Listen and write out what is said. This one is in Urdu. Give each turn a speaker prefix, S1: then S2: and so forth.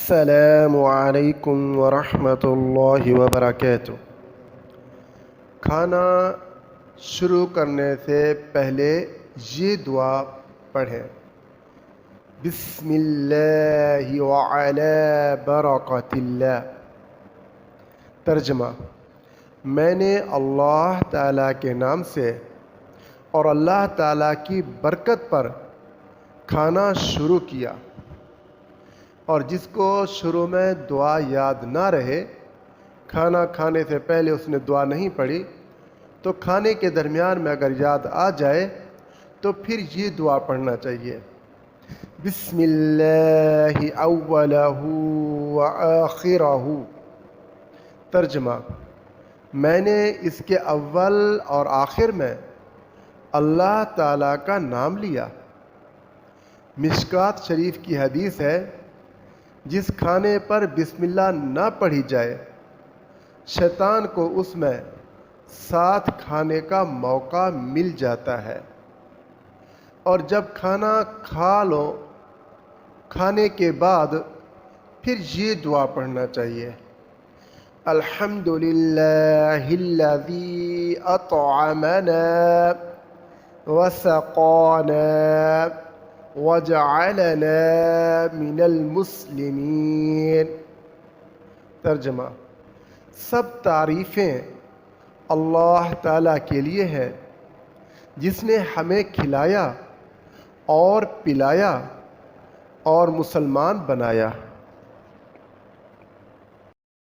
S1: السلام علیکم ورحمۃ اللہ وبرکاتہ۔ کھانا شروع کرنے سے پہلے یہ دعا پڑھیں: بسم اللہ وعلی برکۃ اللہ۔ ترجمہ: میں نے اللہ تعالیٰ کے نام سے اور اللہ تعالیٰ کی برکت پر کھانا شروع کیا۔ اور جس کو شروع میں دعا یاد نہ رہے، کھانا کھانے سے پہلے اس نے دعا نہیں پڑھی، تو کھانے کے درمیان میں اگر یاد آ جائے تو پھر یہ دعا پڑھنا چاہیے: بسم اللہ اولہ وآخرہ۔ ترجمہ: میں نے اس کے اول اور آخر میں اللہ تعالیٰ کا نام لیا۔ مشکوٰۃ شریف کی حدیث ہے: جس کھانے پر بسم اللہ نہ پڑھی جائے، شیطان کو اس میں ساتھ کھانے کا موقع مل جاتا ہے، اور جب کھانا کھا لو، کھانے کے بعد پھر یہ دعا پڑھنا چاہیے: الحمد للہ الذی اطعمنا وسقانا وجعلنا من المسلمین۔ ترجمہ: سب تعریفیں اللہ تعالیٰ کے لیے ہیں جس نے ہمیں کھلایا اور پلایا اور مسلمان بنایا۔